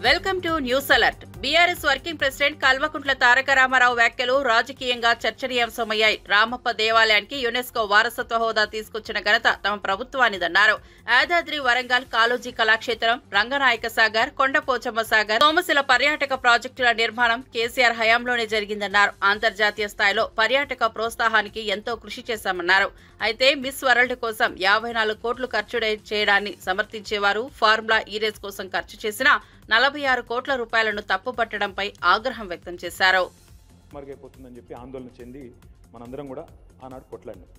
Welcome to news alert. BRS working president Kalvakuntla Taraka Rama Rao వ్యాఖ్యలు రాజకీయంగా చర్చనీయాంశమయ్యాయి. రామప్ప దేవాలయానికి యునెస్కో వారసత్వ హోదా తీసుకొచ్చిన ఘనత తమ ప్రభుత్వానిదన్నారు. యాదాద్రి వరంగల్ కాళోజీ కళాక్షేత్రం, రంగనాయక సాగర్, కొండపోచమ్మ సాగర్, సోమశిల పర్యాటక ప్రాజెక్టుల నిర్మాణం కేసీఆర్ హయాంలోనే జరిగిందన్నారు. అంతర్జాతీయ స్థాయిలో పర్యాటక ప్రోత్సాహానికి ఎంతో కృషి చేశామన్నారు. అయితే మిస్ వరల్డ్ కోసం 54 కోట్లు ఖర్చు చేయడాన్ని సమర్థించేవారు ఫార్ములా ఈ రేస్ కోసం ఖర్చు చేసిన 46 కోట్ల రూపాయలను తప్పుపట్టడంపై ఆగ్రహం వ్యక్తం చేశారు. మరుగైపోతుందని చెప్పి ఆందోళన చెంది మనందరం కూడా ఆనాడు కొట్లాడినాం.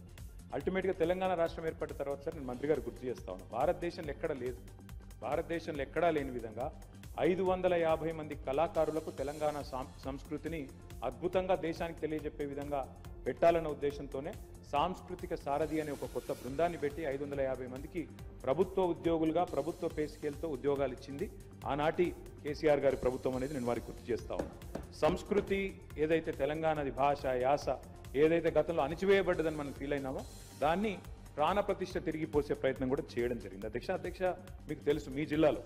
అల్టిమేట్గా తెలంగాణ రాష్ట్రం ఏర్పడిన తర్వాత సార్ నేను మంత్రి గారు గుర్తు చేస్తా ఉన్నాను, భారతదేశంలో ఎక్కడా లేదు, భారతదేశంలో ఎక్కడా లేని విధంగా 550 మంది కళాకారులకు తెలంగాణ సంస్కృతిని అద్భుతంగా దేశానికి తెలియజెప్పే విధంగా పెట్టాలన్న ఉద్దేశంతోనే సాంస్కృతిక సారథి అనే ఒక కొత్త బృందాన్ని పెట్టి 550 మందికి ప్రభుత్వ ఉద్యోగులుగా ప్రభుత్వ పే స్కేల్తో ఉద్యోగాలు ఇచ్చింది ఆనాటి కేసీఆర్ గారి ప్రభుత్వం అనేది నేను వారికి గుర్తు చేస్తా ఉన్నాను. సంస్కృతి ఏదైతే తెలంగాణది భాష యాస ఏదైతే గతంలో అణిచివేయబడ్డదని మనం ఫీల్ అయినామో దాన్ని ప్రాణప్రతిష్ఠ తిరిగి పోసే ప్రయత్నం కూడా చేయడం జరిగింది. అధ్యక్ష మీకు తెలుసు, మీ జిల్లాలో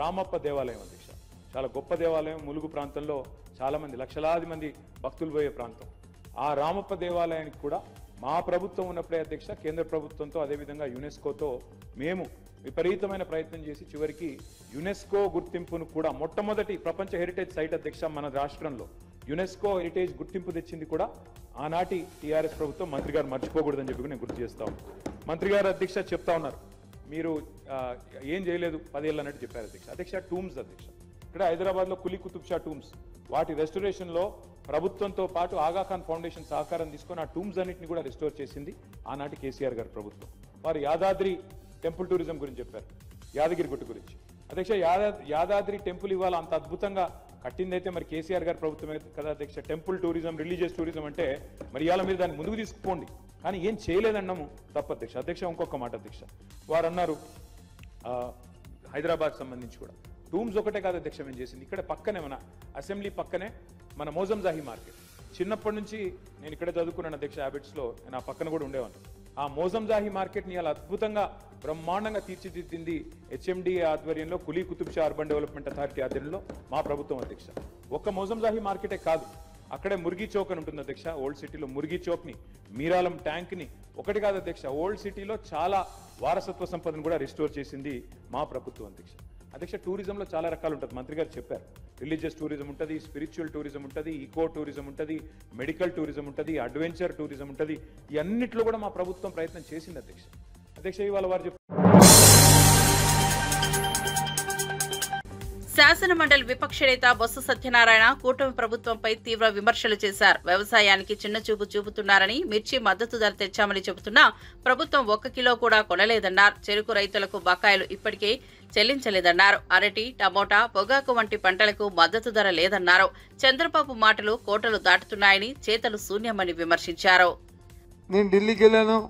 రామప్ప దేవాలయం అధ్యక్ష చాలా గొప్ప దేవాలయం, ములుగు ప్రాంతంలో చాలా మంది లక్షలాది మంది భక్తులు పోయే ప్రాంతం. ఆ రామప్ప దేవాలయానికి కూడా మా ప్రభుత్వం ఉన్నప్పుడే అధ్యక్ష కేంద్ర ప్రభుత్వంతో అదేవిధంగా యునెస్కోతో మేము విపరీతమైన ప్రయత్నం చేసి చివరికి యునెస్కో గుర్తింపును కూడా మొట్టమొదటి ప్రపంచ హెరిటేజ్ సైట్ అధ్యక్ష మన రాష్ట్రంలో యునెస్కో హెరిటేజ్ గుర్తింపు తెచ్చింది కూడా ఆనాటి టీఆర్ఎస్ ప్రభుత్వం. మంత్రి గారు మర్చిపోకూడదని చెప్పి నేను గుర్తు చేస్తా ఉన్నాను. మంత్రి గారు అధ్యక్ష చెప్తా ఉన్నారు, మీరు ఏం చేయలేదు 10 ఏళ్ళు అన్నట్టు చెప్పారు అధ్యక్ష. అధ్యక్ష టూమ్స్ అధ్యక్ష ఇక్కడ హైదరాబాద్లో కులీ కుతుబ్ షా టూమ్స్ వాటి రెస్టోరేషన్లో ప్రభుత్వంతో పాటు ఆగాఖాన్ ఫౌండేషన్ సహకారం తీసుకొని ఆ టూమ్స్ అన్నింటినీ కూడా రెస్టోర్ చేసింది ఆనాటి కేసీఆర్ గారి ప్రభుత్వం. వారు యాదాద్రి టెంపుల్ టూరిజం గురించి చెప్పారు, యాదగిరి గుట్ట గురించి. అధ్యక్ష యాదాద్రి టెంపుల్ ఇవాళ అంత అద్భుతంగా కట్టిందైతే మరి కేసీఆర్ గారి ప్రభుత్వమే కదా అధ్యక్ష. టెంపుల్ టూరిజం, రిలీజియస్ టూరిజం అంటే మరి ఇవాళ మీరు దాన్ని ముందుకు తీసుకుపోండి, కానీ ఏం చేయలేదన్నాము తప్పు అధ్యక్ష. అధ్యక్ష ఇంకొక మాట అధ్యక్ష, వారు అన్నారు హైదరాబాద్ సంబంధించి కూడా టూమ్స్ ఒకటే కాదు అధ్యక్ష మేము చేసింది, ఇక్కడ పక్కనే మన అసెంబ్లీ పక్కనే మన మోజంజాహి మార్కెట్. చిన్నప్పటి నుంచి నేను ఇక్కడే చదువుకున్నాను అధ్యక్ష, హ్యాబిట్స్లో నేను ఆ పక్కన కూడా ఉండేవాను. ఆ మోజంజాహి మార్కెట్ని అలా అద్భుతంగా బ్రహ్మాండంగా తీర్చిదిద్దింది హెచ్ఎండిఏ ఆధ్వర్యంలో, Quli Qutub Shah urban development authority ఆధ్వర్యంలో మా ప్రభుత్వం అధ్యక్ష. ఒక్క మోజంజాహి మార్కెటే కాదు, అక్కడే మురిగి చౌక్ అని ఉంటుంది అధ్యక్ష. ఓల్డ్ సిటీలో మురిగి చౌక్ని, మీరాలం ట్యాంక్ని ఒకటి కాదు అధ్యక్ష, ఓల్డ్ సిటీలో చాలా వారసత్వ సంపదను కూడా రిస్టోర్ చేసింది మా ప్రభుత్వం అధ్యక్ష. అధ్యక్ష టూరిజంలో చాలా రకాలు ఉంటుంది, మంత్రి గారు చెప్పారు. రిలీజియస్ టూరిజం ఉంటుంది, స్పిరిచువల్ టూరిజం ఉంటుంది, ఈకో టూరిజం ఉంటుంది, మెడికల్ టూరిజం ఉంటుంది, అడ్వెంచర్ టూరిజం ఉంటుంది. ఈ అన్నిట్లో కూడా మా ప్రభుత్వం ప్రయత్నం చేసింది అధ్యక్ష. అధ్యక్ష ఇవాళ వారు శాసన మండలి విపక్ష నేత బొత్స సత్యనారాయణ కూటమి ప్రభుత్వంపై తీవ్ర విమర్శలు చేశారు. వ్యవసాయానికి చిన్నచూపు చూపుతున్నారని, మిర్చి మద్దతు ధర తెచ్చామని చెబుతున్నా ప్రభుత్వం 1 కిలో కూడా కొనలేదన్నారు. చెరుకు రైతులకు బకాయిలు ఇప్పటికే చెల్లించలేదన్నారు. అరటి, టమోటా, పొగాకు వంటి పంటలకు మద్దతు ధర లేదన్నారు. చంద్రబాబు మాటలు కోటలు దాటుతున్నాయని, చేతలు శూన్యమని విమర్శించారు. నేను ఢిల్లీకి వెళ్ళాను,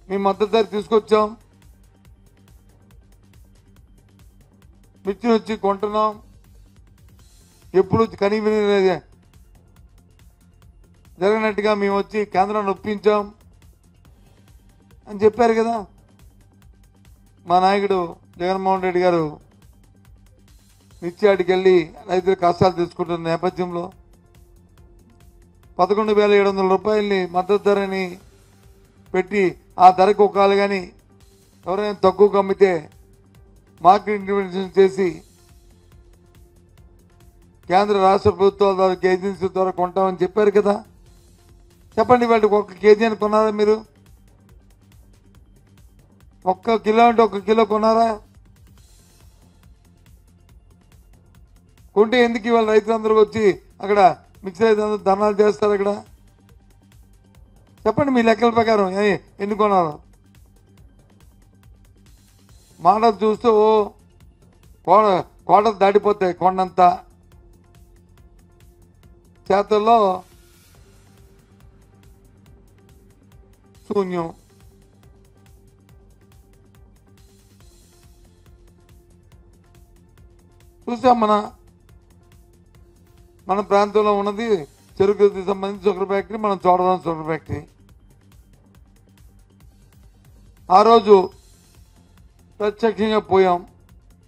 మీ మద్దతు ధర తీసుకొచ్చాం, మిర్చిని వచ్చి కొంటున్నాం, ఎప్పుడు కనీవిని జరగనట్టుగా మేము వచ్చి కేంద్రాన్ని ఒప్పించాం అని చెప్పారు కదా. మా నాయకుడు జగన్మోహన్ రెడ్డి గారు మిర్చి ఆటికి వెళ్ళి రైతుల కష్టాలు తెలుసుకుంటున్న నేపథ్యంలో 11,700 రూపాయలని మద్దతు ధరని పెట్టి ఆ ధరకు ఒకాలి, కానీ ఎవరైనా తక్కువకు అమ్మితే మార్కెట్ ఇంటర్వెన్షన్ చేసి కేంద్ర రాష్ట్ర ప్రభుత్వాల ద్వారా ఏజెన్సీ ద్వారా కొంటామని చెప్పారు కదా. చెప్పండి, వాటికి 1 కేజీ అని కొన్నారా మీరు? 1 కిలో అంటే 1 కిలో కొన్నారా? కొంటే ఎందుకు ఇవాళ రైతులందరూ వచ్చి అక్కడ మిక్సీ రైతులందరూ ధర్నాలు చేస్తారు? అక్కడ చెప్పండి మీ లెక్కల ప్రకారం ఎన్ని కొన్నారు? మాటలు చూస్తూ కోటలు దాటిపోతాయి కొండంతా, చేతుల్లో శూన్యం. చూసాం మన ప్రాంతంలో ఉన్నది చెరుకు సంబంధించి షుగర్ ఫ్యాక్టరీ, మనం చోడవరం షుగర్ ఫ్యాక్టరీ. ఆ రోజు ప్రత్యక్షంగా పోయాం,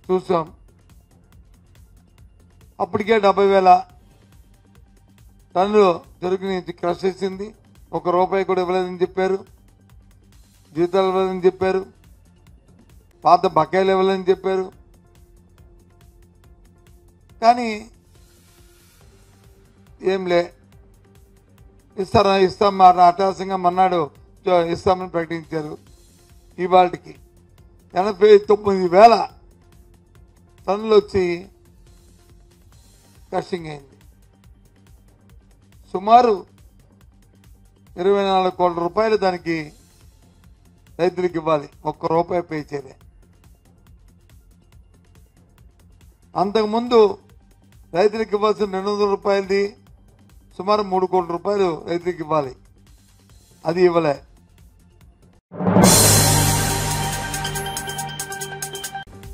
చూసాం. అప్పటికే 70,000 టన్నులు చెరుకు నుంచి క్రష్ చేసింది. ₹1 కూడా ఇవ్వలేదని చెప్పారు. జీతాలు ఇవ్వలేదని చెప్పారు. పాత బకాయిలు ఇవ్వలేదని చెప్పారు. కానీ ఏంలే, ఇస్తాం అటాసంగా మన్నాడు ఇస్తామని ప్రకటించారు. ఇవాళకి 89,000 టన్నులు వచ్చి క్రషింగ్ అయింది. సుమారు 24 కోట్ల రూపాయలు దానికి రైతులకు ఇవ్వాలి. ₹1 పే చేయలే. అంతకుముందు రైతులకు ఇవ్వాల్సిన ₹200 సుమారు 3 కోట్ల రూపాయలు రైతులకు ఇవ్వాలి. అది ఇవ్వలే.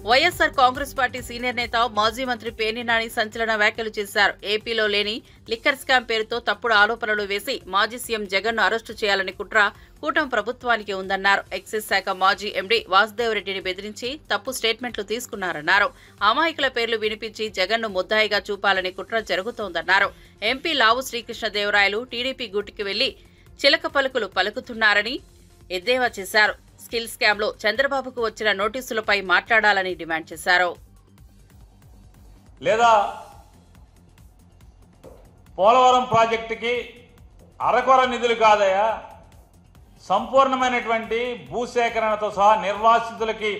వైఎస్ఆర్ కాంగ్రెస్ పార్టీ సీనియర్ నేత మాజీ మంత్రి పేర్ని నాని సంచలన వ్యాఖ్యలు చేశారు. ఏపీలో లేని లిక్కర్ స్కామ్ పేరుతో తప్పుడు ఆరోపణలు వేసి మాజీ సీఎం జగన్ ను అరెస్టు చేయాలని కుట్ర కూటమి ప్రభుత్వానికి ఉందన్నారు. ఎక్సైజ్ శాఖ మాజీ ఎండీ వాసుదేవ్ రెడ్డిని బెదిరించి తప్పు స్టేట్మెంట్లు తీసుకున్నారన్నారు. అమాయకుల పేర్లు వినిపించి జగన్ ను ముద్దాయిగా చూపాలని కుట్ర జరుగుతోందన్నారు. ఎంపీ లావు శ్రీకృష్ణదేవరాయలు టీడీపీ గూటికి వెళ్లి చిలక పలుకులు పలుకుతున్నారని ఎద్దేవా చేశారు. స్కిల్ స్కామ్ లో చంద్రబాబుకు వచ్చిన నోటీసులపై మాట్లాడాలని డిమాండ్ చేశారు. లేదా పోలవరం ప్రాజెక్టుకి అరకొర నిధులు కాదయా, సంపూర్ణమైనటువంటి భూసేకరణతో సహా నిర్వాసితులకి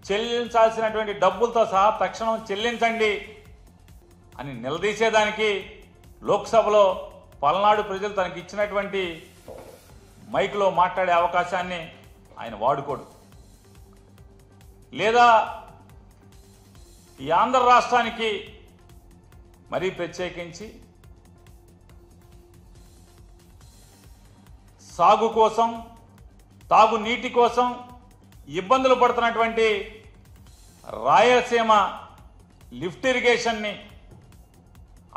చెల్లించాల్సినటువంటి డబ్బులతో సహా తక్షణం చెల్లించండి అని నిలదీసేదానికి లోక్సభలో పల్నాడు ప్రజలు తనకి ఇచ్చినటువంటి మైక్లో మాట్లాడే అవకాశాన్ని ఆయన వాడుకోడు. లేదా ఈ ఆంధ్ర రాష్ట్రానికి మరీ ప్రత్యేకించి సాగు కోసం, తాగునీటి కోసం ఇబ్బందులు పడుతున్నటువంటి రాయలసీమ లిఫ్ట్ ఇరిగేషన్ని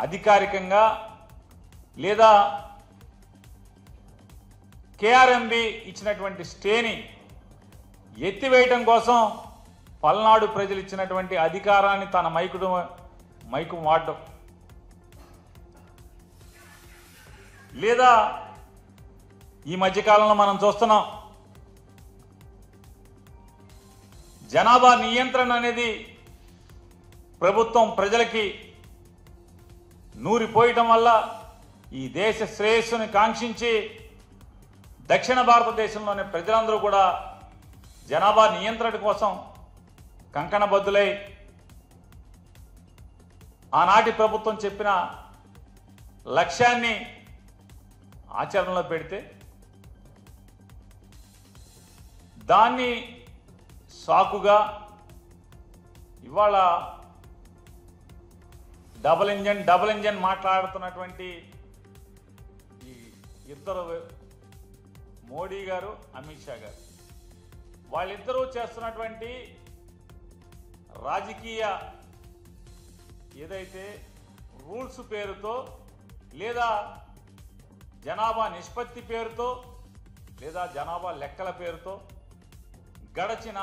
అధికారికంగా లేదా కేఆర్ఎంబి ఇచ్చినటువంటి స్టేని ఎత్తివేయటం కోసం పల్నాడు ప్రజలు ఇచ్చినటువంటి అధికారాన్ని తన మైకు వాడడం, లేదా ఈ మధ్యకాలంలో మనం చూస్తున్నాం జనాభా నియంత్రణ అనేది ప్రభుత్వం ప్రజలకి నూరిపోయటం వల్ల ఈ దేశ శ్రేయస్సుని కాంక్షించి దక్షిణ భారతదేశంలోని ప్రజలందరూ కూడా జనాభా నియంత్రణ కోసం కంకణబద్దులై ఆనాటి ప్రభుత్వం చెప్పిన లక్ష్యాన్ని ఆచరణలో పెడితే దాన్ని సాకుగా ఇవాళ డబుల్ ఇంజన్ మాట్లాడుతున్నటువంటి ఈ ఇద్దరు మోడీ గారు, అమిత్ షా గారు, వాళ్ళిద్దరూ చేస్తున్నటువంటి రాజకీయ ఏదైతే రూల్స్ పేరుతో లేదా జనాభా నిష్పత్తి పేరుతో లేదా జనాభా లెక్కల పేరుతో గడచిన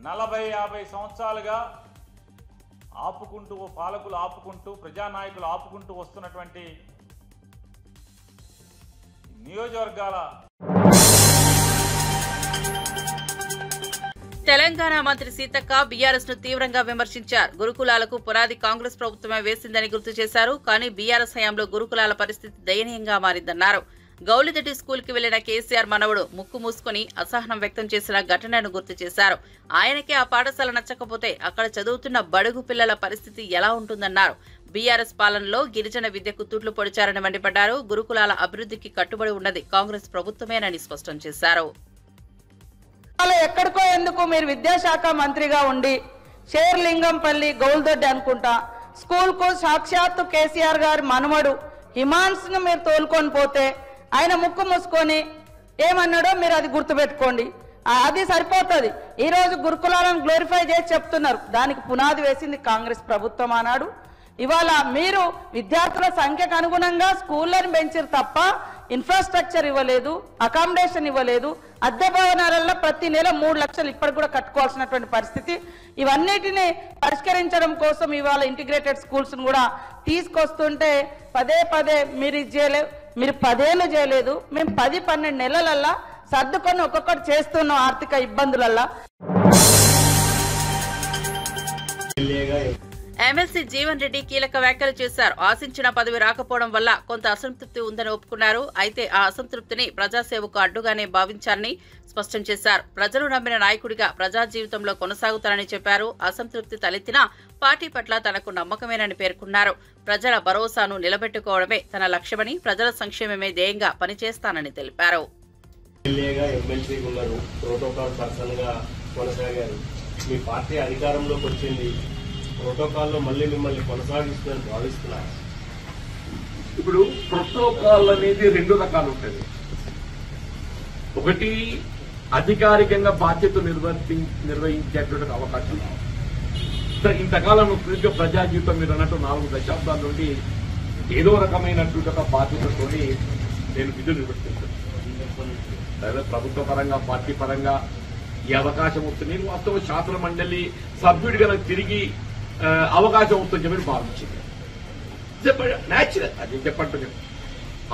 40-50 సంవత్సరాలుగా పాలకులు ఆపుకుంటూ ప్రజానాయకులు ఆపుకుంటూ వస్తున్నటువంటి నియోజకవర్గాల తెలంగాణ మంత్రి సీతక్క బీఆర్ఎస్ ను తీవ్రంగా విమర్శించారు. గురుకులాలకు పునాది కాంగ్రెస్ ప్రభుత్వమే వేసిందని గుర్తు చేశారు. కానీ బీఆర్ఎస్ హయాంలో గురుకులాల పరిస్థితి దయనీయంగా మారిందన్నారు. గౌలిదటి స్కూల్ కి వెళ్లిన కేసీఆర్ మనవడు ముక్కు మూసుకుని అసహనం వ్యక్తం చేసిన ఘటనను గుర్తు చేశారు. ఆయనకే ఆ పాఠశాల నచ్చకపోతే అక్కడ చదువుతున్న బడుగు పిల్లల పరిస్థితి ఎలా ఉంటుందన్నారు. బీఆర్ఎస్ పాలనలో గిరిజన విద్యకు తూట్లు పొడిచారని మండిపడ్డారు. గురుకులాల అభివృద్ధికి కట్టుబడి ఉన్నది కాంగ్రెస్ ప్రభుత్వమేనని స్పష్టం చేశారు. ఎక్కడికో ఎందుకు మీరు విద్యాశాఖ మంత్రిగా ఉండి షేర్లింగంపల్లి గౌల్దొడ్డి అనుకుంటా స్కూల్ కు సాక్షాత్తు కేసీఆర్ గారి మనవడు హిమాన్స్ ను మీరు తోలుకొని పోతే ఆయన ముక్కు మూసుకొని ఏమన్నాడో మీరు అది గుర్తుపెట్టుకోండి. అది సరిపోతుంది. ఈ రోజు గురుకులాలను గ్లోరిఫై చేసి చెప్తున్నారు. దానికి పునాది వేసింది కాంగ్రెస్ ప్రభుత్వం అన్నాడు. ఇవాళ మీరు విద్యార్థుల సంఖ్యకు అనుగుణంగా స్కూళ్ళని పెంచారు తప్ప ఇన్ఫ్రాస్ట్రక్చర్ ఇవ్వలేదు, అకామిడేషన్ ఇవ్వలేదు, అద్దె భవనాలలో ప్రతి నెల 3 లక్షలు ఇప్పటికి కూడా కట్టుకోవాల్సినటువంటి పరిస్థితి. ఇవన్నిటిని పరిష్కరించడం కోసం ఇవాళ ఇంటిగ్రేటెడ్ స్కూల్స్ కూడా తీసుకొస్తుంటే పదే పదే మీరు ఇది చేయలేదు, మీరు 10 ఏళ్ళు చేయలేదు, మేము 10-12 నెలలల్లా సర్దుకొని ఒక్కొక్కటి చేస్తున్నాం ఆర్థిక ఇబ్బందులల్లా. ఎమ్మెల్సీ జీవన్ రెడ్డి కీలక వ్యాఖ్యలు చేశారు. ఆశించిన పదవి రాకపోవడం వల్ల కొంత అసంతృప్తి ఉందని ఒప్పుకున్నారు. అయితే ఆ అసంతృప్తిని ప్రజాసేవకు అడ్డుగానే భావించారని స్పష్టం చేశారు. ప్రజలు నమ్మిన నాయకుడిగా ప్రజా జీవితంలో కొనసాగుతారని చెప్పారు. అసంతృప్తి తలెత్తినా పార్టీ పట్ల తనకు నమ్మకమేనని పేర్కొన్నారు. ప్రజల భరోసాను నిలబెట్టుకోవడమే తన లక్ష్యమని, ప్రజల సంక్షేమమే ధ్యేయంగా పనిచేస్తానని తెలిపారు. మీ పార్టీ అధికారంలోకి వచ్చింది, ప్రోటోకాల్లో మళ్ళీ మిమ్మల్ని కొనసాగిస్తుందని భావిస్తున్నారు. ఇప్పుడు ప్రోటోకాల్ అనేది 2 రకాలు ఉంటుంది. ఒకటి అధికారికంగా బాధ్యతలు నిర్వహించేటువంటి అవకాశం. ఇంతకాలం ప్రజా జీవితం మీరు అన్నట్టు 4 దశాబ్దాల నుండి ఏదో రకమైనటువంటి ఒక బాధ్యతతో నేను విధులు నిర్వర్తించాను. ప్రభుత్వ పరంగా, పార్టీ పరంగా ఈ అవకాశం వస్తుంది. నేను వాస్తవ శాసన మండలి సభ్యుడిగా నాకు తిరిగి అవకాశం వస్తుందని చెప్పి భావించింది. న్యాచురల్ అది చెప్పండి.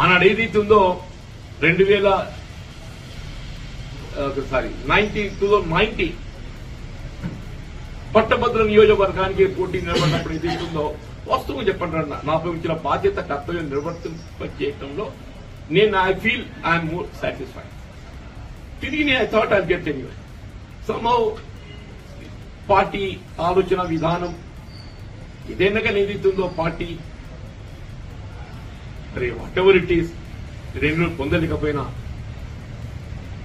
ఆనాడు ఏదైతే ఉందో 2090 పట్టభద్రుల నియోజకవర్గానికి పోటీ నిలబడినప్పుడు ఏదైతే ఉందో వాస్తవం చెప్పండి, నాపై ఇచ్చిన బాధ్యత కర్తవ్యం నిర్వర్తింపజేయడంలో నేను I feel I'm more satisfied. తిరిగి నేను I thought I get anyway. Somehow party ఆలోచన విధానం ఇదేనగా ఏదైతుందో party what ever it is 2 పొందలేకపోయినా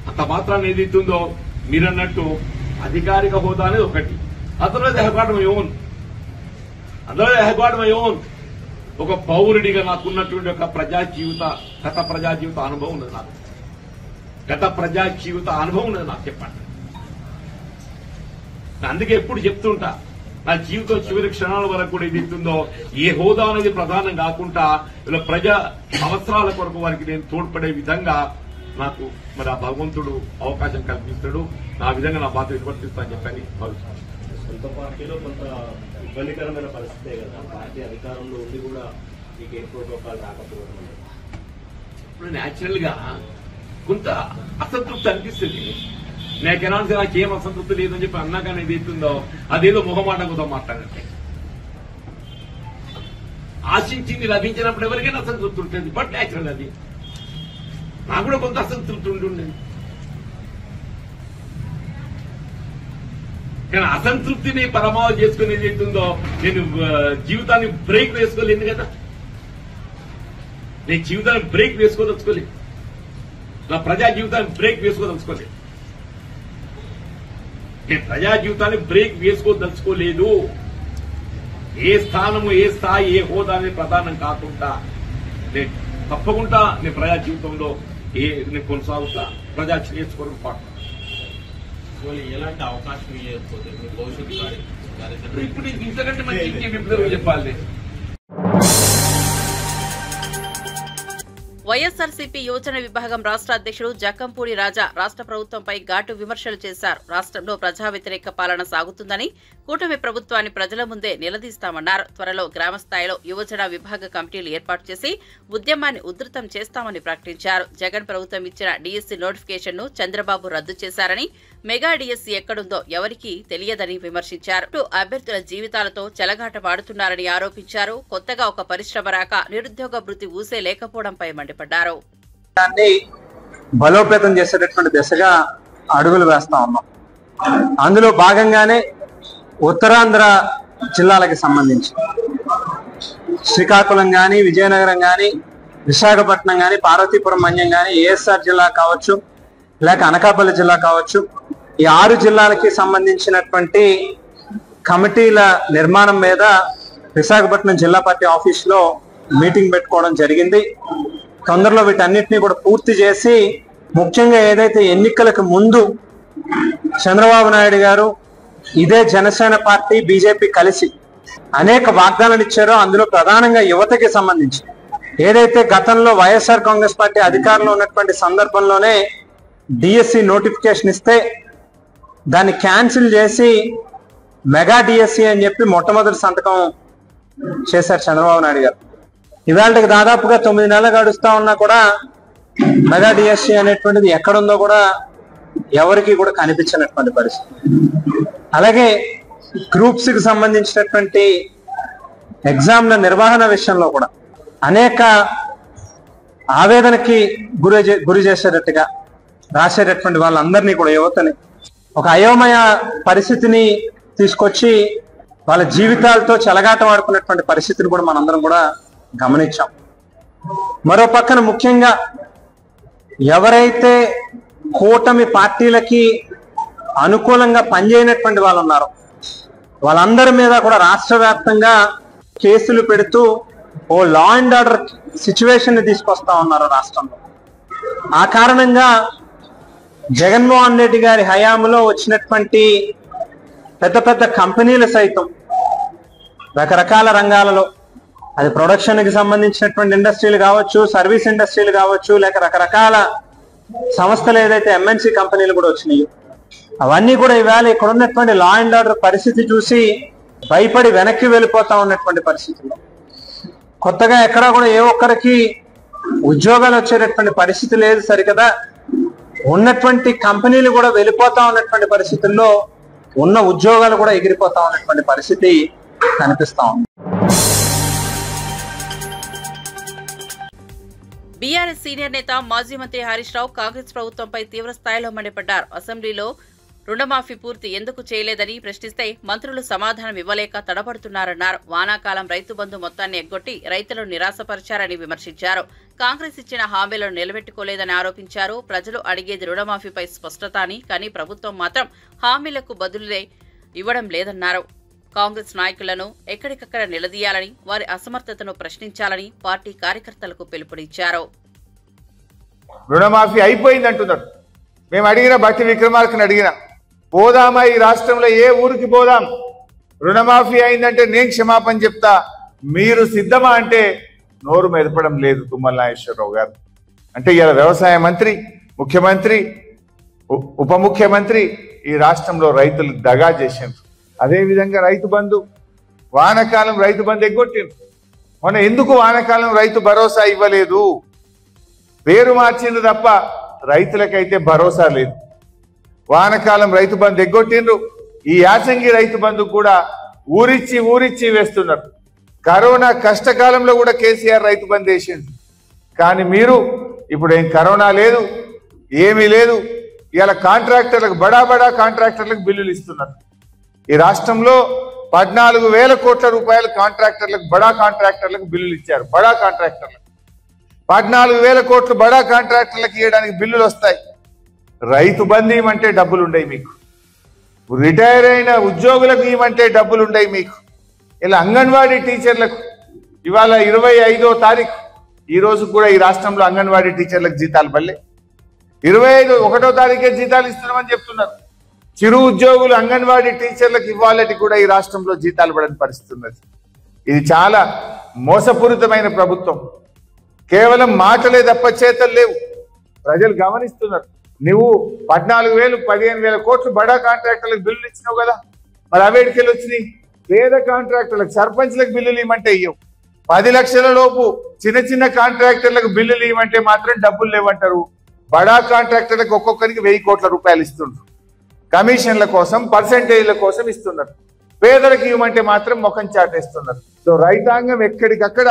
అంత మాత్రాన్ని ఏదైతుందో మీరన్నట్టు అధికారిక హోదా అనేది ఒకటి. Otherwise I got my own ఒక పౌరుడిగా నాకున్నటువంటి ఒక గత ప్రజా జీవిత అనుభవం ఉన్నది. నాకు గత ప్రజా జీవిత అనుభవం ఉన్నది. నాకు చెప్పండి. అందుకే ఎప్పుడు చెప్తుంటా, నా జీవితం చివరి క్షణాల వరకు కూడా ఏదైతుందో ఏ హోదా అనేది ప్రధానం కాకుండా ఇలా ప్రజా అవసరాల కొరకు వారికి నేను తోడ్పడే విధంగా నాకు మరి ఆ భగవంతుడు అవకాశం కల్పిస్తాడు. నా విధంగా నా బాధ్యత నిర్వర్తిస్తా అని చెప్పని భావిస్తాను. సొంత పార్టీలో కొంత ఇబ్బందికరమైన పరిస్థితే కదా, పార్టీ అధికారంలో ఉండి కూడా మీకు ఏ ప్రోటోకాల్ రాకపోవడం. ఇప్పుడు న్యాచురల్ గా కొంత అసంతృప్తి అనిపిస్తుంది. నాకేం అసంతృప్తి లేదని చెప్పి అన్నాకనే ఏదైతుందో అదేదో మొహమాటంతో మాట్లాడంటే ఆశించింది లభించినప్పుడు ఎవరికైనా అసంతృప్తి ఉంటుంది. బట్ న్యాచురల్ అది. నాకు కూడా కొంత అసంతృప్తి ఉంటుండేది. కానీ అసంతృప్తిని పరమావధి చేసుకుని ఏదైతుందో నేను జీవితాన్ని బ్రేక్ వేసుకోలేదు కదా. నేను జీవితాన్ని బ్రేక్ వేసుకోదలుచుకోలేదు. నా ప్రజా జీవితాన్ని బ్రేక్ వేసుకోదలుచుకోలేదు. నేను ప్రజా జీవితాన్ని బ్రేక్ వేసుకోదలుచుకోలేదు. ఏ స్థానము, ఏ స్థాయి, ఏ హోదా అనేది ప్రధానం కాకుండా నేను తప్పకుండా నేను ప్రజా జీవితంలో నేను కొనసాగుతా, ప్రజా శ్రేయస్సు పాటు. ఎలాంటి అవకాశం ఇవ్వకపోతే మీ భవిష్యత్తు ఇప్పుడు ఇంతకంటే మంచి చెప్పాలి. వైఎస్ఆర్సీపీ యువజన విభాగం రాష్ట్ర అధ్యక్షుడు జక్కంపూడి రాజా రాష్ట్ర ప్రభుత్వంపై ఘాటు విమర్శలు చేశారు. రాష్ట్రంలో ప్రజా వ్యతిరేక పాలన సాగుతుందని, కూటమి ప్రభుత్వాన్ని ప్రజల ముందే నిలదీస్తామన్నారు. త్వరలో గ్రామస్థాయిలో యువజన విభాగ కమిటీలు ఏర్పాటు చేసి ఉద్యమాన్ని ఉధృతం చేస్తామని ప్రకటించారు. జగన్ ప్రభుత్వం ఇచ్చిన డీఎస్సీ నోటిఫికేషన్ను చంద్రబాబు రద్దు చేశారని, మెగా డీఎస్సీ ఎక్కడుందో ఎవరికీ తెలియదని విమర్శించారు. అభ్యర్థుల జీవితాలతో చెలగాటమాడుతున్నారని ఆరోపించారు. కొత్తగా ఒక పరిశ్రమ రాక నిరుద్యోగ వృత్తి ఊసే లేకపోవడంపై మండిపడ్డారు. బలోపేతం చేసేటటువంటి దిశగా అడుగులు వేస్తా ఉన్నాం. అందులో భాగంగానే ఉత్తరాంధ్ర జిల్లాలకు సంబంధించి శ్రీకాకుళం గాని, విజయనగరం గాని, విశాఖపట్నం గాని, పార్వతీపురం మన్యం గాని, ఏఎస్ఆర్ జిల్లా కావచ్చు, లేక అనకాపల్లి జిల్లా కావచ్చు, ఈ 6 జిల్లాలకి సంబంధించినటువంటి కమిటీల నిర్మాణం మీద విశాఖపట్నం జిల్లా పార్టీ ఆఫీసులో మీటింగ్ పెట్టుకోవడం జరిగింది. తొందరలో వీటన్నిటిని కూడా పూర్తి చేసి, ముఖ్యంగా ఏదైతే ఎన్నికలకు ముందు చంద్రబాబు నాయుడు గారు ఇదే జనసేన పార్టీ, బీజేపీ కలిసి అనేక వాగ్దానాలు ఇచ్చారో, అందులో ప్రధానంగా యువతకి సంబంధించి ఏదైతే గతంలో వైఎస్ఆర్ కాంగ్రెస్ పార్టీ అధికారంలో ఉన్నటువంటి సందర్భంలోనే డిఎస్సి నోటిఫికేషన్ ఇస్తే దాన్ని క్యాన్సిల్ చేసి మెగా డిఎస్సి అని చెప్పి మొట్టమొదటి సంతకం చేశారు చంద్రబాబు నాయుడు గారు. ఇవాళకి దాదాపుగా 9 నెలలు గడుస్తా ఉన్నా కూడా మెగా డిఎస్సి అనేటువంటిది ఎక్కడుందో కూడా ఎవరికి కూడా కనిపించినటువంటి పరిస్థితి. అలాగే గ్రూప్స్ కి సంబంధించినటువంటి ఎగ్జామ్ల నిర్వహణ విషయంలో కూడా అనేక ఆవేదనకి గురి చేసేటట్టుగా రాసేటటువంటి వాళ్ళందరినీ కూడా యువతని ఒక అయోమయ పరిస్థితిని తీసుకొచ్చి వాళ్ళ జీవితాలతో చెలగాటం ఆడుకున్నటువంటి పరిస్థితిని కూడా మనందరం కూడా గమనించాం. మరో పక్కన ముఖ్యంగా ఎవరైతే కూటమి పార్టీలకి అనుకూలంగా పనిచేయనటువంటి వాళ్ళు ఉన్నారో వాళ్ళందరి మీద కూడా రాష్ట్ర వ్యాప్తంగా కేసులు పెడుతూ ఓ లా అండ్ ఆర్డర్ సిచ్యువేషన్ ని తీసుకొస్తా ఉన్నారు రాష్ట్రంలో. ఆ కారణంగా జగన్మోహన్ రెడ్డి గారి హయాంలో వచ్చినటువంటి పెద్ద పెద్ద కంపెనీలు సైతం రకరకాల రంగాలలో, అది ప్రొడక్షన్ కి సంబంధించినటువంటి ఇండస్ట్రీలు కావచ్చు, సర్వీస్ ఇండస్ట్రీలు కావచ్చు, లేక రకరకాల సంస్థలు ఏదైతే ఎంఎన్సీ కంపెనీలు కూడా వచ్చినాయో అవన్నీ కూడా ఇవాళ ఇక్కడ ఉన్నటువంటి లా అండ్ ఆర్డర్ పరిస్థితి చూసి భయపడి వెనక్కి వెళ్ళిపోతా ఉన్నటువంటి పరిస్థితుల్లో కొత్తగా ఎక్కడా కూడా ఏ ఒక్కరికి ఉద్యోగాలు వచ్చేటటువంటి పరిస్థితి లేదు. సరికదా ఉన్నటువంటి కంపెనీలు కూడా వెళ్ళిపోతా ఉన్నటువంటి పరిస్థితుల్లో ఉన్న ఉద్యోగాలు కూడా ఎగిరిపోతా ఉన్నటువంటి పరిస్థితి కనిపిస్తా ఉంది. బీఆర్ఎస్ సీనియర్ నేత మాజీ మంత్రి హరీష్ రావు కాంగ్రెస్ ప్రభుత్వంపై తీవ్ర స్థాయిలో మండిపడ్డారు. అసెంబ్లీలో రుణమాఫీ పూర్తి ఎందుకు చేయలేదని ప్రశ్నిస్తే మంత్రులు సమాధానం ఇవ్వలేక తడబడుతున్నారన్నారు. వానాకాలం రైతు బంధు మొత్తాన్ని ఎగ్గొట్టి రైతులను నిరాశపరిచారని విమర్శించారు. కాంగ్రెస్ ఇచ్చిన హామీలను నిలబెట్టుకోలేదని ఆరోపించారు. ప్రజలు అడిగేది రుణమాఫీపై స్పష్టత అని, కానీ ప్రభుత్వం మాత్రం హామీలకు బదులులే ఇవ్వడం లేదన్నారు. కాంగ్రెస్ నాయకులను ఎక్కడికక్కడ నిలదీయాలని, వారి అసమర్థతను ప్రశ్నించాలని పార్టీ కార్యకర్తలకు పిలుపునిచ్చారు. రుణమాఫీ అయిపోయింది అంటున్నారు. మేము అడిగిన బట్టి విక్రమార్కని అడిగిన, పోదామా ఈ రాష్ట్రంలో ఏ ఊరికి పోదాం, రుణమాఫీ అయిందంటే నేను క్షమాపణ చెప్తా, మీరు సిద్ధమా అంటే నోరు మెదపడం లేదు తుమ్మల నాగేశ్వరరావు గారు. అంటే ఇలా వ్యవసాయ మంత్రి, ముఖ్యమంత్రి, ఉప ముఖ్యమంత్రి ఈ రాష్ట్రంలో రైతులు దగా చేసిండ్రు. అదేవిధంగా రైతు బంధు, వానకాలం రైతు బంధు ఎగ్గొట్టిండ్రు. మొన్న ఎందుకు వానకాలం రైతు భరోసా ఇవ్వలేదు? పేరు మార్చిండ్రు తప్ప రైతులకైతే భరోసా లేదు. వానకాలం రైతు బంధు ఎగ్గొట్టిండ్రు. ఈ యాసంగి రైతు బంధు కూడా ఊరిచ్చి వేస్తున్నారు. కరోనా కష్టకాలంలో కూడా కేసీఆర్ రైతు బంధు వేసిండ్రు. కానీ మీరు ఇప్పుడు ఏం కరోనా లేదు, ఏమీ లేదు. ఇలా కాంట్రాక్టర్లకు బడా కాంట్రాక్టర్లకు బిల్లులు ఇస్తున్నారు. ఈ రాష్ట్రంలో 14,000 కోట్ల రూపాయలు కాంట్రాక్టర్లకు, బడా కాంట్రాక్టర్లకు బిల్లులు ఇచ్చారు. బడా కాంట్రాక్టర్లకు 14,000 కోట్లు బడా కాంట్రాక్టర్లకు ఇవ్వడానికి బిల్లులు వస్తాయి. రైతు బంధు ఇవ్వమంటే డబ్బులు ఉండయి మీకు. రిటైర్ అయిన ఉద్యోగులకు ఇవ్వమంటే డబ్బులు ఉండయి మీకు. ఇలా అంగన్వాడీ టీచర్లకు ఇవాళ 25వ తారీఖు, ఈ రోజు కూడా ఈ రాష్ట్రంలో అంగన్వాడీ టీచర్లకు జీతాలు పడలే. 1వ తారీఖే జీతాలు ఇస్తున్నామని చెప్తున్నారు. చిరు ఉద్యోగులు అంగన్వాడీ టీచర్లకు ఇవ్వాలని కూడా ఈ రాష్ట్రంలో జీతాలు పడని పరిస్థితి ఉన్నది. ఇది చాలా మోసపూరితమైన ప్రభుత్వం. కేవలం మాటలే తప్ప చేతలు లేవు. ప్రజలు గమనిస్తున్నారు. నువ్వు 14,000, 15,000 కోట్లు బడా కాంట్రాక్టర్లకు బిల్లులు ఇచ్చినావు కదా, మరి అవేడికెళ్ళి వచ్చినాయి? పేద కాంట్రాక్టర్లకు, సర్పంచ్లకు బిల్లులు ఇవ్వమంటే ఇవ్వవు. 10 లక్షల లోపు చిన్న కాంట్రాక్టర్లకు బిల్లులు ఇవ్వమంటే మాత్రం డబ్బులు లేవంటారు. బడా కాంట్రాక్టర్లకు ఒక్కొక్కరికి 1000 కోట్ల రూపాయలు ఇస్తున్నారు. కమిషన్ల కోసం, పర్సెంటేజ్ల కోసం ఇస్తున్నారు. పేదలకు ఇవ్వమంటే మాత్రం ముఖం చాటేస్తున్నారు. సో రైతాంగం ఎక్కడికక్కడ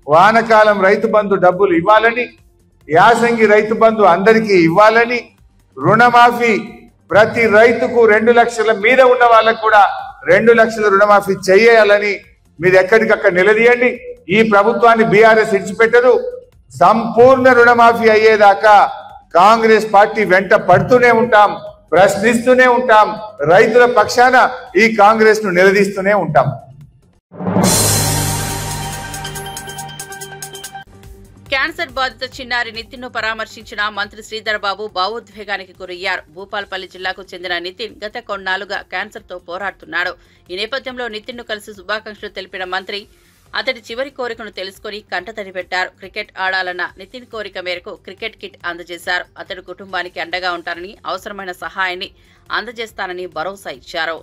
వానకాలం రైతు బంధు డబ్బులు ఇవ్వాలని, యాసంగి రైతు బంధు అందరికీ ఇవ్వాలని, రుణమాఫీ ప్రతి రైతుకు 2 లక్షల మీద ఉన్న వాళ్ళకు కూడా 2 లక్షల రుణమాఫీ చేయాలని మీరు ఎక్కడికక్కడ నిలదీయండి. ఈ ప్రభుత్వాన్ని బీఆర్ఎస్ ఇడిచిపెట్టదు. సంపూర్ణ రుణమాఫీ అయ్యేదాకా కాంగ్రెస్ పార్టీ వెంట పడుతూనే ఉంటాం, ప్రశ్నిస్తూనే ఉంటాం. రైతుల పక్షాన ఈ కాంగ్రెస్ ను నిలదీస్తూనే ఉంటాం. క్యాన్సర్ బాధిత చిన్నారి నితిన్ ను పరామర్శించిన మంత్రి శ్రీధర్ బాబు భావోద్వేగానికి గురయ్యారు. భూపాల్పల్లి జిల్లాకు చెందిన నితిన్ గత కొన్నాళ్లుగా క్యాన్సర్ తో పోరాడుతున్నాడు. ఈ నేపథ్యంలో నితిన్ ను కలిసి శుభాకాంక్షలు తెలిపిన మంత్రి అతడి చివరి కోరికను తెలుసుకుని కంటతడి పెట్టారు. క్రికెట్ ఆడాలన్న నితిన్ కోరిక మేరకు క్రికెట్ కిట్ అందజేశారు. అతడి కుటుంబానికి అండగా ఉంటారని, అవసరమైన సహాయాన్ని అందజేస్తానని భరోసా ఇచ్చారు.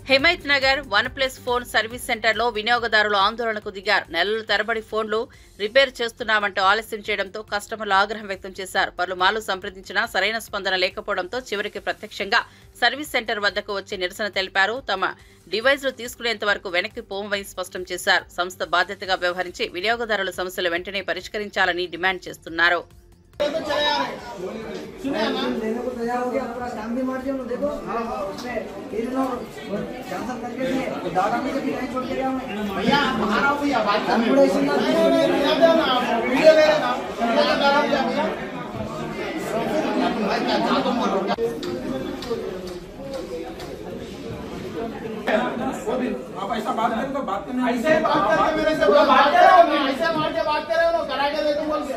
Himayat Nagar OnePlus phone service సెంటర్లో వినియోగదారులు ఆందోళనకు దిగారు. నెలల తరబడి ఫోన్లు రిపేర్ చేస్తున్నామంటూ ఆలస్యం చేయడంతో కస్టమర్లు ఆగ్రహం వ్యక్తం చేశారు. పలుమార్లు సంప్రదించినా సరైన స్పందన లేకపోవడంతో చివరికి ప్రత్యక్షంగా సర్వీస్ సెంటర్ వద్దకు వచ్చి నిరసన తెలిపారు. తమ డివైజ్లు తీసుకునేంత వరకు వెనక్కి పోమని స్పష్టం చేశారు. సంస్థ బాధ్యతగా వ్యవహరించి వినియోగదారుల సమస్యలు వెంటనే పరిష్కరించాలని డిమాండ్ చేస్తున్నారు. ऐसा बात करें तो बात करने ऐसे बात करके मेरे से बात कर रहे हो ना, ऐसे मार के बात कर रहे हो ना, करा के दे तुम बोल के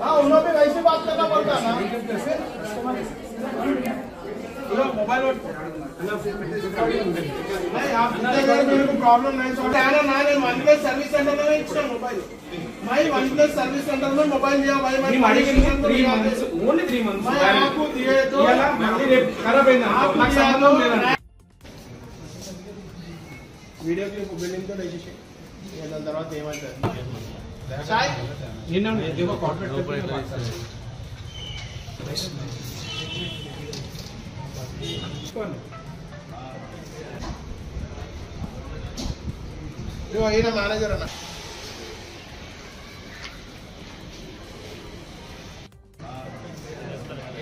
हाँ उन्होंने भी वैसे बात करना पड़ता ना मोबाइल नहीं आप मेरे को प्रॉब्लम नहीं सोचते आना ना नहीं OnePlus सर्विस सेंटर में इच्छा मोबाइल मैं OnePlus सर्विस सेंटर में मोबाइल दिया भाई मैं ओनली 3 मंथ्स मैं आपको दिए तो खराब है ना వీడియో క్లిప్ బిల్డింగ్ తో రిజిస్ట్రేషన్ దాని తర్వాత ఏమంటారు సాయి నిన్న देखो कॉर्पोरेट जो అయినా మేనేజర్ అన్న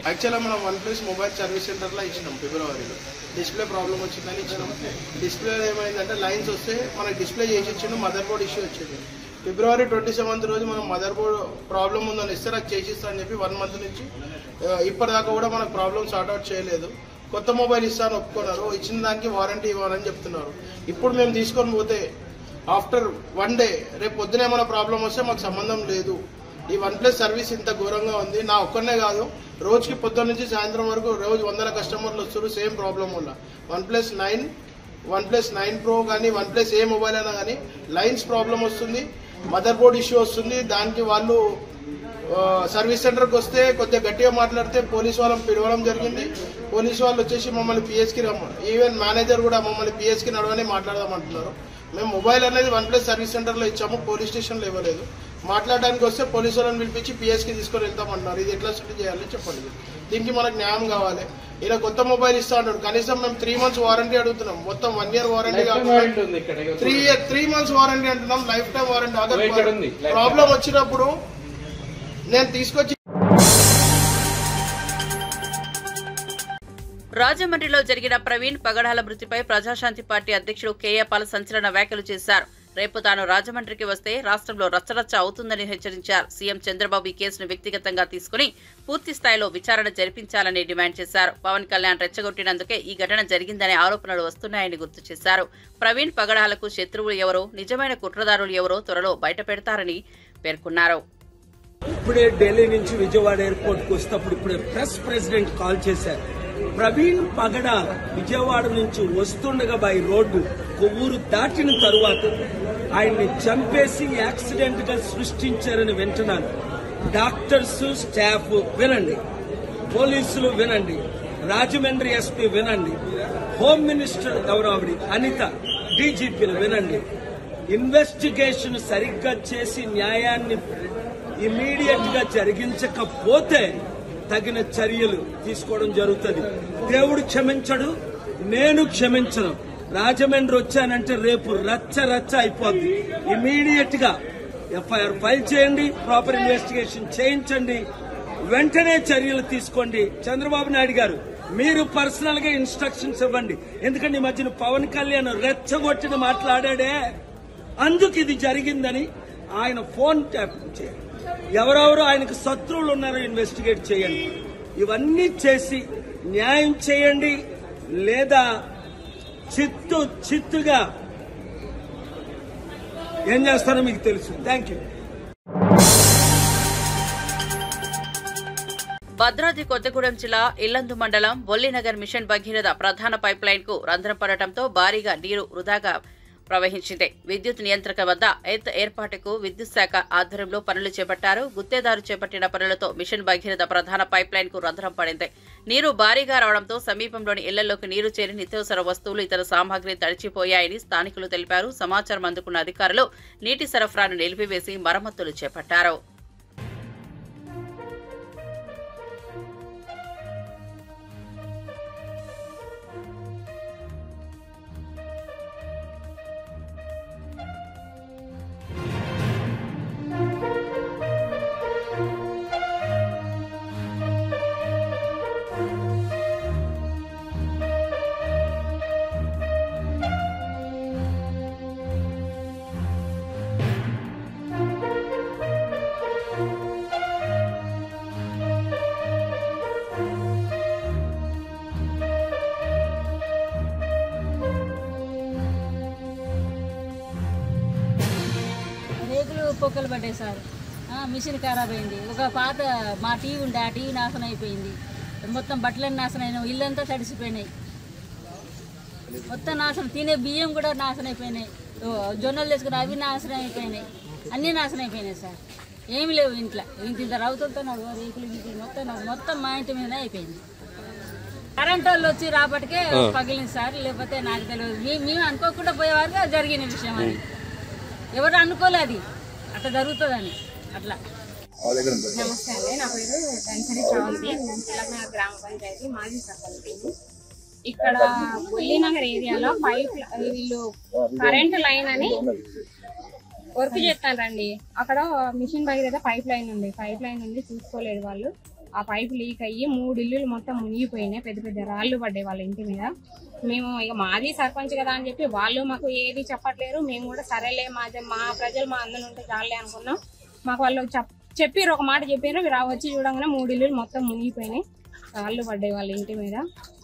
యాక్చువల్గా మనం OnePlus మొబైల్ సర్వీస్ సెంటర్లో ఇచ్చినాం ఫిబ్రవరిలో. డిస్ప్లే ప్రాబ్లం వచ్చిందని ఇచ్చినాం. డిస్ప్లే ఏమైందంటే లైన్స్ వస్తే మనకి డిస్ప్లే చేసి ఇచ్చిండు, మదర్ బోర్డ్ ఇష్యూ వచ్చింది. ఫిబ్రవరి 27 రోజు మనం మదర్ బోర్డ్ ప్రాబ్లం ఉందని ఇస్తే నాకు చేసిస్తా అని చెప్పి 1 మంత్ నుంచి ఇప్పటిదాకా కూడా మనకు ప్రాబ్లమ్ సార్ట్అవుట్ చేయలేదు. కొత్త మొబైల్ ఇస్తాను ఒప్పుకున్నారు, ఇచ్చిన దానికి వారంటీ ఇవ్వాలని చెప్తున్నారు. ఇప్పుడు మేము తీసుకొని పోతే ఆఫ్టర్ 1 డే రేపు పొద్దున ఏమైనా ప్రాబ్లం వస్తే మాకు సంబంధం లేదు. ఈ OnePlus సర్వీస్ ఇంత ఘోరంగా ఉంది. నా ఒక్కనే కాదు, రోజుకి పొద్దున్న నుంచి సాయంత్రం వరకు రోజు 100 కస్టమర్లు వస్తారు సేమ్ ప్రాబ్లం వల్ల. OnePlus 9 Pro కానీ OnePlus ఏ మొబైల్ అయినా కానీ లైన్స్ ప్రాబ్లం వస్తుంది, మదర్ బోర్డ్ ఇష్యూ వస్తుంది. దానికి వాళ్ళు సర్వీస్ సెంటర్కి వస్తే కొద్దిగా గట్టిగా మాట్లాడితే పోలీసు వాళ్ళని పిలవడం జరిగింది. పోలీసు వాళ్ళు వచ్చేసి మమ్మల్ని పిఎస్కి రమ్మని, ఈవెన్ మేనేజర్ కూడా మమ్మల్ని పిఎస్కి నడవని మాట్లాడదామంటున్నారు. మేము మొబైల్ అనేది OnePlus సర్వీస్ సెంటర్లో ఇచ్చాము, పోలీస్ స్టేషన్లో ఇవ్వలేదు. మాట్లాడడానికి వస్తే పోలీసు వాళ్ళని పిలిపించి పిఎస్కి తీసుకొని వెళ్తామంటున్నారు. ఇది ఎట్లా సెటిల్ చేయాలి చెప్పండి. దీనికి మనకు న్యాయం కావాలి. ఇలా కొత్త మొబైల్ ఇస్తా అంటాడు, కనీసం మేము 3 months వారంటీ అడుగుతున్నాం. మొత్తం 1 year వారంటీ కాకుండా 3 months వారంటీ అంటున్నాం, లైఫ్ టైం వారంటీ. ప్రాబ్లం వచ్చినప్పుడు నేను తీసుకొచ్చి రాజమండ్రిలో జరిగిన ప్రవీణ్ పగడాల మృతిపై ప్రజాశాంతి పార్టీ అధ్యక్షుడు కేఏ పాల్ సంచలన వ్యాఖ్యలు చేశారు. రేపు తాను రాజమండ్రికి వస్తే రాష్ట్రంలో రచ్చరచ్చ అవుతుందని హెచ్చరించారు. సీఎం చంద్రబాబు ఈ కేసును వ్యక్తిగతంగా తీసుకుని పూర్తి స్థాయిలో విచారణ జరిపించాలని డిమాండ్ చేశారు. పవన్ కళ్యాణ్ రెచ్చగొట్టినందుకే ఈ ఘటన జరిగిందనే ఆరోపణలు వస్తున్నాయని గుర్తు చేశారు. ప్రవీణ్ పగడాలకు శత్రువులు ఎవరో, నిజమైన కుట్రదారులు ఎవరో త్వరలో బయటపెడతారని పేర్కొన్నారు. ఇప్పుడే ఢిల్లీ నుంచి విజయవాడ ఎయిర్పోర్ట్ కు వస్తప్పుడు ఇప్పుడే ప్రెసిడెంట్ కాల్ చేశారు. ప్రవీణ్ పగడా విజయవాడ నుంచి వస్తుండగా బై రోడ్డు కొవ్వూరు దాటిన తరువాత ఆయన్ని చంపేసి యాక్సిడెంట్ గా సృష్టించారని వింటున్నాను. డాక్టర్స్, స్టాఫ్ వినండి, పోలీసులు వినండి, రాజమండ్రి ఎస్పీ వినండి, హోమ్ మినిస్టర్ గౌరవడి అనిత, డీజీపీలు వినండి. ఇన్వెస్టిగేషన్ సరిగ్గా చేసి న్యాయాన్ని ఇమీడియట్ గా జరిగించకపోతే తగిన చర్యలు తీసుకోవడం జరుగుతుంది. దేవుడు క్షమించడు, నేను క్షమించను. రాజమండ్రి వచ్చానంటే రేపు రచ్చ అయిపోద్ది. ఇమీడియట్ గా ఎఫ్ఐఆర్ ఫైల్ చేయండి, ప్రాపర్ ఇన్వెస్టిగేషన్ చేయించండి, వెంటనే చర్యలు తీసుకోండి. చంద్రబాబు నాయుడు గారు మీరు పర్సనల్ గా ఇన్స్ట్రక్షన్స్ ఇవ్వండి. ఎందుకంటే ఈ మధ్యన పవన్ కళ్యాణ్ రెచ్చగొట్టిన మాట్లాడాడే, అందుకు ఇది జరిగిందని ఆయన ఫోన్ ట్యాప్ చేయండి. ఎవరెవరు ఆయనకు శత్రువులు ఉన్నారో ఇన్వెస్టిగేట్ చేయండి. ఇవన్నీ చేసి న్యాయం చేయండి, లేదా చిత్తుగా ఏం చేస్తారో మీకు తెలుసు. Thank you. భద్రాద్రి కొత్తగూడెం జిల్లా ఇల్లందు మండలం బొల్లినగర్ మిషన్ భగీరథ ప్రధాన పైప్ లైన్ కు రంధ్రం పడటంతో భారీగా నీరు వృధాగా ప్రవహించింది. విద్యుత్ నియంత్రక వద్ద ఏర్పాటుకు విద్యుత్ శాఖ ఆధ్వర్యంలో పనులు చేపట్టారు. గుత్తేదారు చేపట్టిన పనులతో మిషన్ భగీరథ ప్రధాన పైప్ లైన్ కు రంధ్రం పడింది. నీరు భారీగా రావడంతో సమీపంలోని ఇళ్లలోకి నీరు చేరి నిత్యావసర వస్తువులు ఇతర సామాగ్రి తడిచిపోయాయని స్థానికులు తెలిపారు. సమాచారం అందుకున్న అధికారులు నీటి సరఫరాను నిలిపివేసి మరమ్మతులు చేపట్టారు. పొక్కలు పడ్డాయి సార్. మిషన్ ఖరాబ్ అయింది. ఒక పాత మా టీవీ ఉండే ఆ టీవీ నాశనం అయిపోయింది. మొత్తం బట్టలన్నీ నాశనం అయినాయి. ఇల్లంతా తడిసిపోయినాయి. మొత్తం నాశనం. తినే బియ్యం కూడా నాశనం అయిపోయినాయి. జొన్నలు తెచ్చుకుని అవి నాశనం అయిపోయినాయి. అన్నీ నాశనం అయిపోయినాయి సార్. ఏమి లేవు ఇంట్లో. ఇంత రౌతులతో రేకులు మొత్తం మా ఇంటి మీదనే అయిపోయింది. కరెంట్ వాళ్ళు వచ్చి రాబట్టికే పగిలింది సార్. లేకపోతే నాకు తెలియదు. మేము అనుకోకుండా పోయేవారుగా జరిగిన విషయం అని. ఎవరు అనుకోలేదు అట్లా జరుగుతుందని. అట్లా నమస్తే అండి, నా పేరు ధన్సరి శ్రావంతి. తెలంగాణ గ్రామ పంచాయతీ మాజీ సర్పంచ్. ఇక్కడ బొల్లినగర్ ఏరియాలో వీళ్ళు కరెంట్ లైన్ అని వర్క్ చేస్తారండి. అక్కడ మిషన్ భగీరథ పైప్ లైన్ ఉంది చూసుకోలేదు వాళ్ళు. ఆ పైప్ లీక్ అయ్యి 3 ఇల్లులు మొత్తం మునిగిపోయినాయి. పెద్ద పెద్ద రాళ్ళు పడ్డాయి వాళ్ళ ఇంటి మీద. మేము ఇక మాది సర్పంచ్ కదా అని చెప్పి వాళ్ళు మాకు ఏది చెప్పట్లేరు. మేము కూడా సరేలే మా ప్రజలు మా అందరూ ఉంటే చాలే అనుకున్నాం. మాకు వాళ్ళు చెప్పారు, ఒక మాట చెప్పారు. వచ్చి చూడంగానే 3 ఇల్లులు మొత్తం మునిగిపోయినాయి. రాళ్ళు పడ్డాయి వాళ్ళ ఇంటి మీద.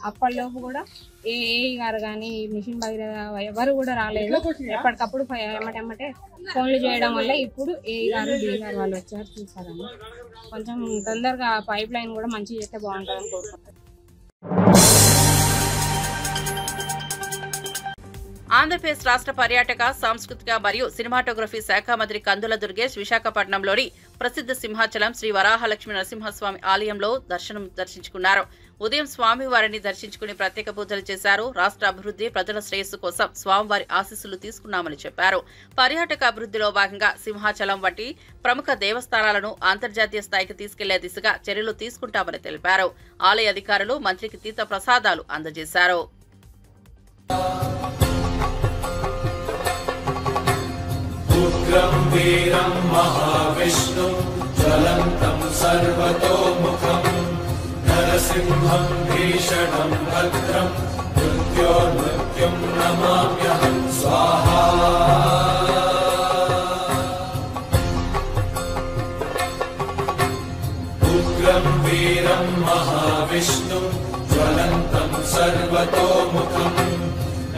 అప్పటిలోపు కూడా ఏఈ గారు కానీ మిషన్ భగీరథ ఎవరు కూడా రాలేదు. ఎప్పటికప్పుడు ఎమ్మటెమ్మటే ఫోన్లు చేయడం వల్ల ఇప్పుడు ఏఈ గారు డీ గారు వాళ్ళు వచ్చారు, చూసారని. కొంచెం తొందరగా పైప్ లైన్ కూడా మంచిగా చేస్తే బాగుంటుందని కోరుకుంటున్నాను. ఆంధ్రప్రదేశ్ రాష్ట్ర పర్యాటక, సాంస్కృతిక మరియు సినిమాటోగ్రఫీ శాఖ మంత్రి కందుల దుర్గేష్ విశాఖపట్నంలోని ప్రసిద్ధ సింహాచలం శ్రీ వరాహలక్ష్మి నరసింహస్వామి ఆలయంలో దర్శించుకున్నారు. ఉదయం స్వామివారిని దర్శించుకుని ప్రత్యేక పూజలు చేశారు. రాష్ట్ర అభివృద్ధి, ప్రజల శ్రేయస్సు కోసం స్వామివారి ఆశీస్సులు తీసుకున్నామని చెప్పారు. పర్యాటక అభివృద్ధిలో భాగంగా సింహాచలం వంటి ప్రముఖ దేవస్థానాలను అంతర్జాతీయ స్థాయికి తీసుకెళ్లే దిశగా చర్యలు తీసుకుంటామని తెలిపారు. ఆలయ అధికారులు మంత్రికి తీర్థ ప్రసాదాలు అందజేశారు. ఉగ్రం వీరం మహావిష్ణు జ్వలంతం సర్వతోముఖం నరసింహం భీషణం భద్రం మృత్యోర్మృత్యుం నమామ్యహం స్వాహా. ఉగ్రం వీరం మహావిష్ణు జ్వలంతం సర్వతోముఖం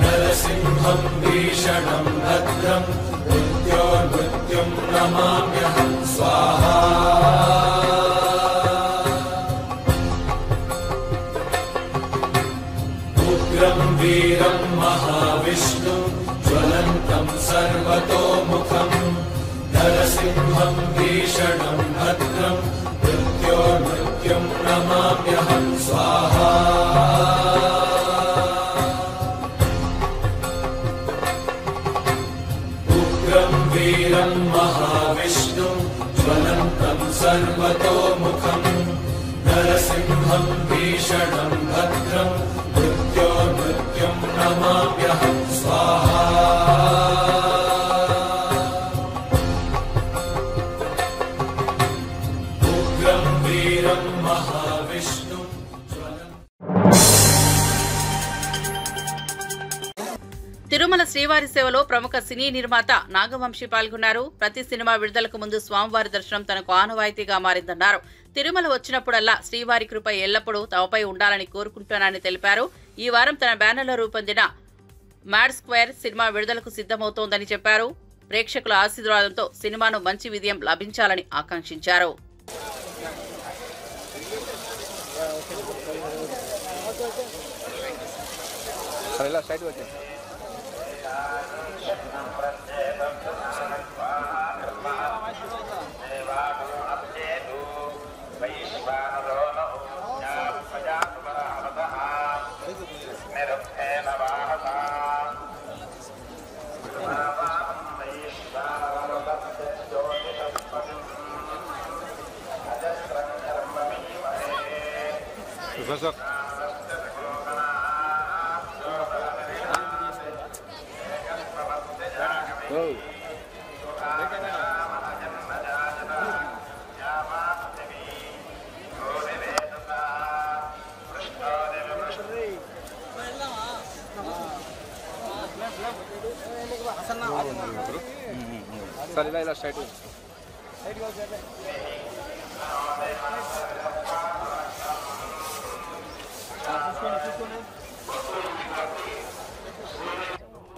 నరసింహం భీషణం భద్రం మృత్యోర్మృత్యుం నమామ్యహం స్వాహా. ఉగ్రం వీరం మహావిష్ణు జ్వలంతం సర్వతోముఖం నరసింహం భీషణం భద్రం మృత్యోర్మృత్యుం నమామ్యహం స్వాహా. ఉగ్రం వీరం మహావిష్ణు జ్వలంతం సర్వతోముఖం నరసింహం భీషణం భద్రం మృత్యోర్మృత్యుం నమామ్యహం స్వాహా. ఉగ్రం వీరం మహావిష్ణు తిరుమల శ్రీవారి సేవలో ప్రముఖ సినీ నిర్మాత నాగవంశీ పాల్గొన్నారు. ప్రతి సినిమా విడుదలకు ముందు స్వామివారి దర్శనం తనకు ఆనవాయితీగా మారిందన్నారు. తిరుమల వచ్చినప్పుడల్లా శ్రీవారి కృప ఎల్లప్పుడూ తమపై ఉండాలని కోరుకుంటున్నానని తెలిపారు. ఈ వారం తన బ్యానర్లో రూపొందిన మ్యాడ్ స్క్వేర్ సినిమా విడుదలకు సిద్ధమవుతోందని చెప్పారు. ప్రేక్షకుల ఆశీర్వాదంతో సినిమాను మంచి విజయం లభించాలని ఆకాంక్షించారు. ఇలా స్ట్రైట్ వచ్చేసి Professor. Oh. Sir, ఇలా స్ట్రైట్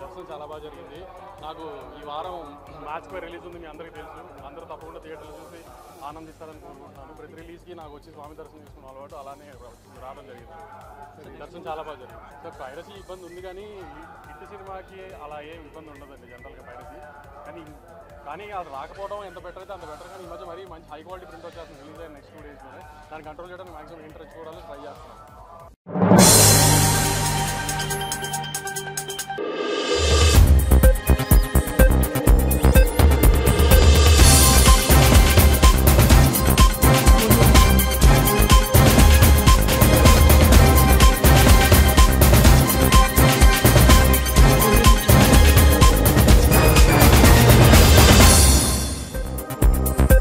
దర్శనం చాలా బాగా జరిగింది. నాకు ఈ వారం మ్యాచ్ పై రిలీజ్ ఉంది, మీ అందరికీ తెలుసు. అందరూ తప్పకుండా థియేటర్లో చూసి ఆనందిస్తారని కోరుకుంటున్నాను. ప్రతి రిలీజ్కి నాకు వచ్చి స్వామి దర్శనం చేసుకున్న అలవాటు, అలానే రావడం జరిగింది. దర్శనం చాలా బాగా జరిగింది. సార్ పైరసీ ఇబ్బంది ఉంది, కానీ హిట్ సినిమాకి అలా ఏం ఇబ్బంది ఉండదండి జనరల్గా పైరసీ. కానీ అది రాకపోవడం ఎంత బెటర్ అయితే అంత బెటర్. కానీ ఈ మధ్య మరీ మంచి హై క్వాలిటీ ప్రింట్ వచ్చేస్తుంది రిలీజ్ అయిన నెక్స్ట్ 2 డేస్లోనే. దాన్ని కంట్రోల్ చేయడానికి మాక్సిమం ఇంట్రెస్ట్ చూడాలని ట్రై చేస్తున్నాను.